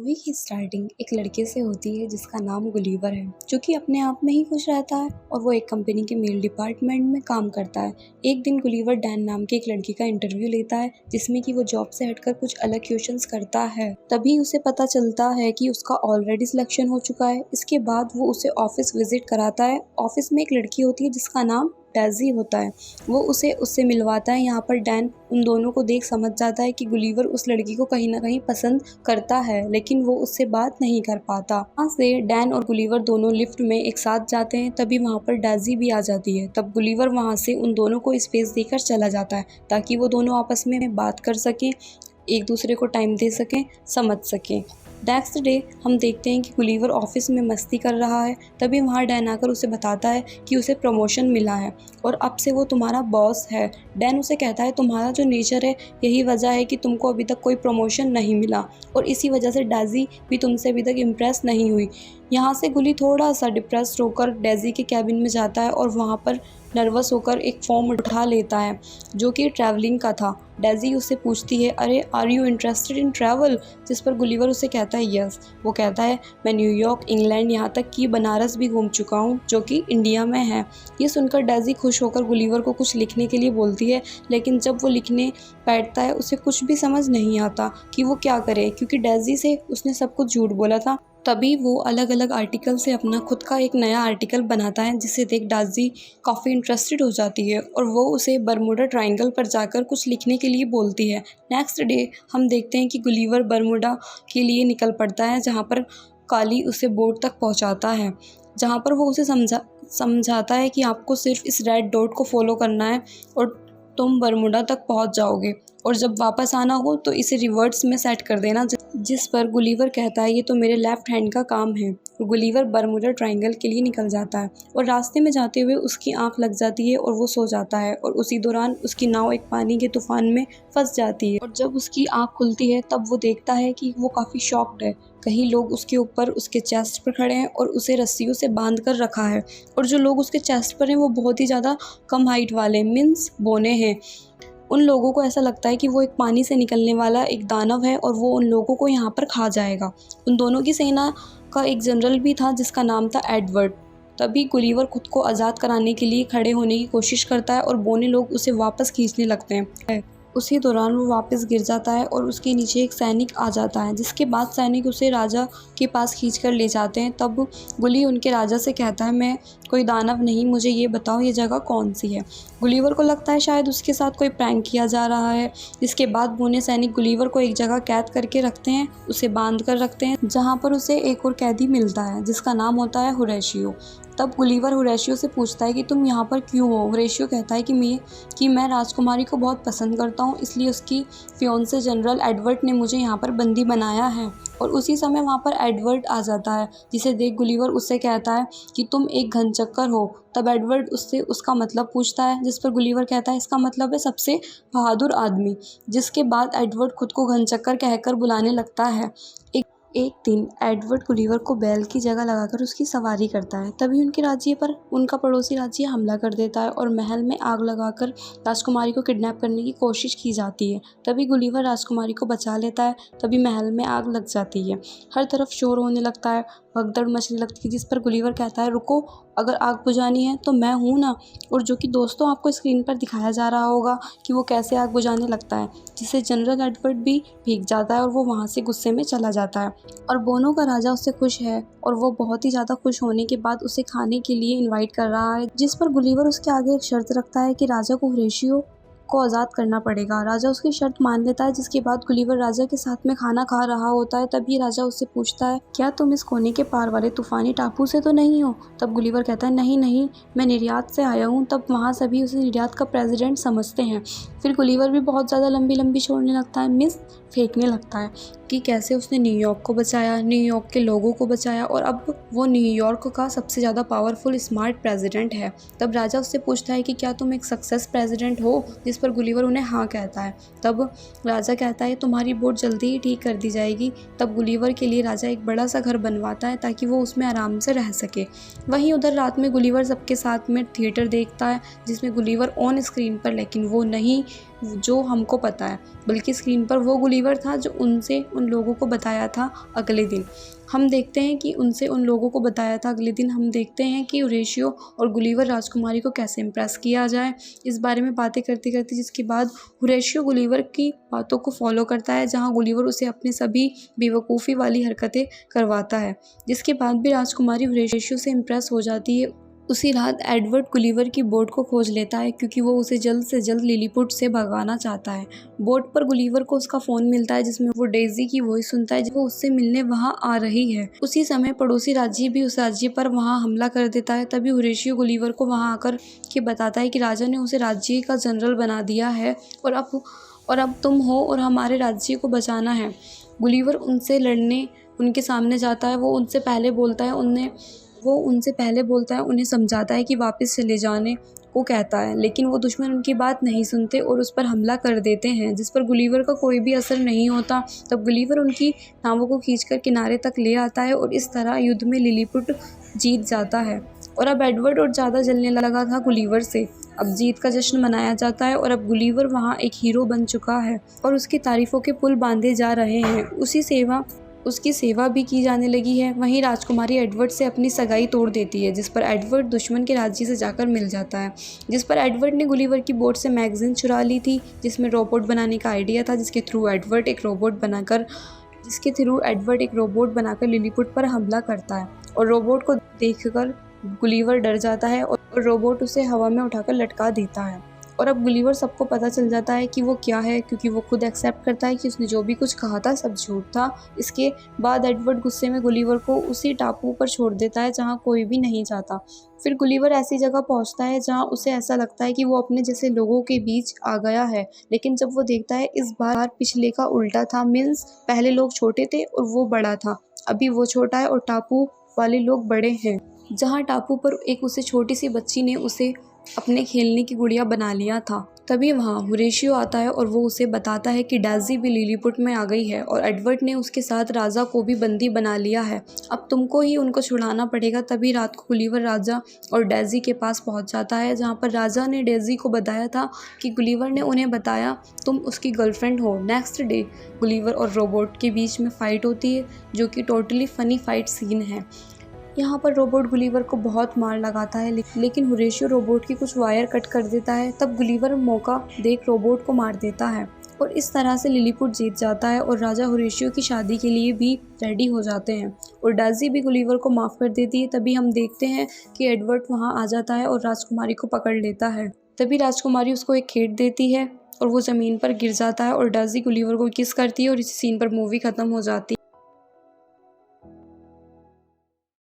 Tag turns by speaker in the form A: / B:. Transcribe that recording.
A: Movie की starting एक लड़के से होती है जिसका नाम गुलीवर है, जो कि अपने आप में ही खुश रहता है और वो एक कंपनी के मेल डिपार्टमेंट में काम करता है। एक दिन गुलीवर डैन नाम की एक लड़की का इंटरव्यू लेता है, जिसमें कि वो जॉब से हटकर कुछ अलग क्वेश्चंस करता है। तभी उसे पता चलता है कि उसका ऑलरेडी सिलेक्शन हो चुका है। इसके बाद वो उसे ऑफिस विजिट कराता है। ऑफिस में एक लड़की होती है जिसका नाम डेजी होता है। वो उससे मिलवाता है। यहाँ पर डैन उन दोनों को देख समझ जाता है कि गुलीवर उस लड़की को कहीं ना कहीं पसंद करता है, लेकिन वो उससे बात नहीं कर पाता। वहाँ से डैन और गुलीवर दोनों लिफ्ट में एक साथ जाते हैं। तभी वहाँ पर डेजी भी आ जाती है। तब गुलीवर वहाँ से उन दोनों को स्पेस देकर चला जाता है ताकि वो दोनों आपस में बात कर सकें, एक दूसरे को टाइम दे सकें, समझ सकें। नेक्स्ट डे हम देखते हैं कि गुलीवर ऑफिस में मस्ती कर रहा है। तभी वहाँ डैन आकर उसे बताता है कि उसे प्रमोशन मिला है और अब से वो तुम्हारा बॉस है। डैन उसे कहता है तुम्हारा जो नेचर है यही वजह है कि तुमको अभी तक कोई प्रमोशन नहीं मिला और इसी वजह से डेजी भी तुमसे अभी तक इम्प्रेस नहीं हुई। यहाँ से गुली थोड़ा सा डिप्रेस्ड होकर डेजी के कैबिन में जाता है और वहाँ पर नर्वस होकर एक फॉर्म उठा लेता है जो कि ट्रैवलिंग का था। डेजी उससे पूछती है, अरे are you interested in travel? जिस पर गुलीवर उसे कहता है यस। वो कहता है मैं न्यूयॉर्क, इंग्लैंड, यहाँ तक कि बनारस भी घूम चुका हूँ जो कि इंडिया में है। ये सुनकर डेजी खुश होकर गुलीवर को कुछ लिखने के लिए बोलती है, लेकिन जब वो लिखने बैठता है उसे कुछ भी समझ नहीं आता कि वो क्या करे, क्योंकि डेजी से उसने सब कुछ झूठ बोला था। तभी वो अलग अलग आर्टिकल से अपना खुद का एक नया आर्टिकल बनाता है, जिसे देख डेजी काफ़ी इंटरेस्टेड हो जाती है और वो उसे बरमूडा ट्रायंगल पर जाकर कुछ लिखने के लिए बोलती है। नेक्स्ट डे हम देखते हैं कि गुलीवर बरमूडा के लिए निकल पड़ता है, जहाँ पर काली उसे बोट तक पहुँचाता है, जहाँ पर वो उसे समझाता है कि आपको सिर्फ इस रेड डॉट को फॉलो करना है और तुम बरमूडा तक पहुँच जाओगे और जब वापस आना हो तो इसे रिवर्स में सेट कर देना। जिस पर गुलीवर कहता है ये तो मेरे लेफ्ट हैंड का काम है और गुलीवर बरमूडा ट्रायंगल के लिए निकल जाता है और रास्ते में जाते हुए उसकी आंख लग जाती है और वो सो जाता है और उसी दौरान उसकी नाव एक पानी के तूफान में फंस जाती है। और जब उसकी आंख खुलती है तब वो देखता है कि वो काफ़ी शॉक्ड है। कई लोग उसके ऊपर उसके चेस्ट पर खड़े हैं और उसे रस्सियों से बांध कर रखा है और जो लोग उसके चेस्ट पर हैं वो बहुत ही ज़्यादा कम हाइट वाले मीन्स बोने हैं। उन लोगों को ऐसा लगता है कि वो एक पानी से निकलने वाला एक दानव है और वो उन लोगों को यहाँ पर खा जाएगा। उन दोनों की सेना का एक जनरल भी था जिसका नाम था एडवर्ड। तभी गुलीवर खुद को आज़ाद कराने के लिए खड़े होने की कोशिश करता है और बोने लोग उसे वापस खींचने लगते हैं। उसी दौरान वो वापस गिर जाता है और उसके नीचे एक सैनिक आ जाता है, जिसके बाद सैनिक उसे राजा के पास खींचकर ले जाते हैं। तब गुली उनके राजा से कहता है मैं कोई दानव नहीं, मुझे ये बताओ ये जगह कौन सी है। गुलीवर को लगता है शायद उसके साथ कोई प्रैंक किया जा रहा है। जिसके बाद बोने सैनिक गुलीवर को एक जगह कैद करके रखते हैं, उसे बांध कर रखते हैं, जहाँ पर उसे एक और कैदी मिलता है जिसका नाम होता है होरेशियो। तब गुलीवर होरेशियो से पूछता है कि तुम यहाँ पर क्यों हो। होरेशियो कहता है कि मैं राजकुमारी को बहुत पसंद करता हूँ, इसलिए उसकी फियोंसे जनरल एडवर्ड ने मुझे यहाँ पर बंदी बनाया है। और उसी समय वहाँ पर एडवर्ड आ जाता है, जिसे देख गुलीवर उससे कहता है कि तुम एक घनचक्कर हो। तब एडवर्ड उससे उसका मतलब पूछता है, जिस पर गुलीवर कहता है इसका मतलब है सबसे बहादुर आदमी। जिसके बाद एडवर्ड खुद को घनचक्कर कहकर बुलाने लगता है। एक दिन एडवर्ड गुलीवर को बैल की जगह लगाकर उसकी सवारी करता है। तभी उनके राज्य पर उनका पड़ोसी राज्य हमला कर देता है और महल में आग लगाकर राजकुमारी को किडनैप करने की कोशिश की जाती है। तभी गुलीवर राजकुमारी को बचा लेता है। तभी महल में आग लग जाती है, हर तरफ शोर होने लगता है, भगदड़ मचने लगती है। जिस पर गुलीवर कहता है रुको, अगर आग बुझानी है तो मैं हूँ ना। और जो कि दोस्तों आपको स्क्रीन पर दिखाया जा रहा होगा कि वो कैसे आग बुझाने लगता है, जिससे जनरल एडवर्ड भी भीग जाता है और वो वहाँ से गुस्से में चला जाता है। और बोनो का राजा उससे खुश है और वो बहुत ही ज़्यादा खुश होने के बाद उसे खाने के लिए इनवाइट कर रहा है। जिस पर गुलीवर उसके आगे एक शर्त रखता है कि राजा को होरेशियो को आज़ाद करना पड़ेगा। राजा उसकी शर्त मान लेता है। जिसके बाद गुलीवर राजा के साथ में खाना खा रहा होता है। तभी राजा उससे पूछता है क्या तुम इस कोने के पार वाले तूफानी टापू से तो नहीं हो। तब गुलीवर कहता है नहीं नहीं, मैं निर्यात से आया हूँ। तब वहाँ सभी उसे निर्यात का प्रेसिडेंट समझते हैं। फिर गुलीवर भी बहुत ज़्यादा लंबी लंबी छोड़ने लगता है, मिस फेंकने लगता है कि कैसे उसने न्यूयॉर्क को बचाया, न्यूयॉर्क के लोगों को बचाया और अब वो न्यूयॉर्क का सबसे ज़्यादा पावरफुल स्मार्ट प्रेसिडेंट है। तब राजा उससे पूछता है कि क्या तुम एक सक्सेस प्रेसिडेंट हो। जिस पर गुलीवर उन्हें हाँ कहता है। तब राजा कहता है तुम्हारी बोट जल्दी ही ठीक कर दी जाएगी। तब गुलीवर के लिए राजा एक बड़ा सा घर बनवाता है ताकि वो उसमें आराम से रह सके। वहीं उधर रात में गुलीवर सबके साथ में थिएटर देखता है, जिसमें गुलीवर ऑन स्क्रीन पर लेकिन वो नहीं जो हमको पता है, बल्कि स्क्रीन पर वो गुलिवर था जो उनसे उन लोगों को बताया था अगले दिन। हम देखते हैं कि उनसे उन लोगों को बताया था अगले दिन हम देखते हैं कि होरेशियो और गुलिवर राजकुमारी को कैसे इम्प्रेस किया जाए, इस बारे में बातें करते करते जिसके बाद होरेशियो गुलिवर की बातों को फॉलो करता है, जहाँ गुलिवर उसे अपनी सभी बेवकूफ़ी वाली हरकतें करवाता है। जिसके बाद भी राजकुमारी होरेशियो से इम्प्रेस हो जाती है। उसी रात एडवर्ड गुलिवर की बोट को खोज लेता है क्योंकि वो उसे जल्द से जल्द लिलीपुट से भगाना चाहता है। बोट पर गुलिवर को उसका फ़ोन मिलता है जिसमें वो डेज़ी की वॉइस सुनता है जो वो उससे मिलने वहाँ आ रही है। उसी समय पड़ोसी राज्य भी उस राज्य पर वहाँ हमला कर देता है। तभी होरेशियो गुलिवर को वहाँ आकर के बताता है कि राजा ने उसे राज्य का जनरल बना दिया है और अब तुम हो और हमारे राज्य को बचाना है। गुलिवर उनसे लड़ने उनके सामने जाता है। वो उनसे पहले बोलता है, उन्हें समझाता है कि वापस चले जाने को कहता है, लेकिन वो दुश्मन उनकी बात नहीं सुनते और उस पर हमला कर देते हैं, जिस पर गुलिवर का कोई भी असर नहीं होता। तब गुलिवर उनकी नावों को खींचकर किनारे तक ले आता है और इस तरह युद्ध में लिलीपुट जीत जाता है। और अब एडवर्ड और ज़्यादा जलने लगा था गुलिवर से। अब जीत का जश्न मनाया जाता है और अब गुलिवर वहाँ एक हीरो बन चुका है और उसकी तारीफ़ों के पुल बांधे जा रहे हैं। उसकी सेवा भी की जाने लगी है। वहीं राजकुमारी एडवर्ड से अपनी सगाई तोड़ देती है, जिस पर एडवर्ड दुश्मन के राज्य से जाकर मिल जाता है। जिस पर एडवर्ड ने गुलिवर की बोट से मैगजीन चुरा ली थी जिसमें रोबोट बनाने का आइडिया था, जिसके थ्रू एडवर्ड एक रोबोट बनाकर लिलीपुट पर हमला करता है और रोबोट को देखकर गुलिवर डर जाता है और रोबोट उसे हवा में उठाकर लटका देता है। और अब गुलिवर सबको पता चल जाता है कि वो क्या है, क्योंकि वो खुद एक्सेप्ट करता है कि उसने जो भी कुछ कहा था सब झूठ था। इसके बाद एडवर्ड गुस्से में गुलिवर को उसी टापू पर छोड़ देता है जहाँ कोई भी नहीं जाता। फिर गुलिवर ऐसी जगह पहुँचता है जहाँ उसे ऐसा लगता है कि वो अपने जैसे लोगों के बीच आ गया है, लेकिन जब वो देखता है इस बार पिछले का उल्टा था। मीन्स पहले लोग छोटे थे और वो बड़ा था, अभी वो छोटा है और टापू वाले लोग बड़े हैं। जहाँ टापू पर एक उसे छोटी सी बच्ची ने उसे अपने खेलने की गुड़िया बना लिया था। तभी वहाँ होरेशियो आता है और वो उसे बताता है कि डेज़ी भी लिलीपुट में आ गई है और एडवर्ड ने उसके साथ राजा को भी बंदी बना लिया है। अब तुमको ही उनको छुड़ाना पड़ेगा। तभी रात को गुलिवर राजा और डेज़ी के पास पहुँच जाता है, जहाँ पर राजा ने डेज़ी को बताया था कि गुलिवर ने उन्हें बताया तुम उसकी गर्लफ्रेंड हो। नेक्स्ट डे गुलिवर और रोबोट के बीच में फ़ाइट होती है, जो कि टोटली फ़नी फ़ाइट सीन है। यहाँ पर रोबोट गुलिवर को बहुत मार लगाता है, लेकिन होरेशियो रोबोट की कुछ वायर कट कर देता है। तब गुलिवर मौका देख रोबोट को मार देता है और इस तरह से लिलीपुट जीत जाता है और राजा होरेशियो की शादी के लिए भी रेडी हो जाते हैं और डेज़ी भी गुलिवर को माफ़ कर देती है। तभी हम देखते हैं कि एडवर्ड वहाँ आ जाता है और राजकुमारी को पकड़ लेता है। तभी राजकुमारी उसको एक खेत देती है और वो ज़मीन पर गिर जाता है और डेज़ी गुलिवर को किस करती है और इसी सीन पर मूवी ख़त्म हो जाती है।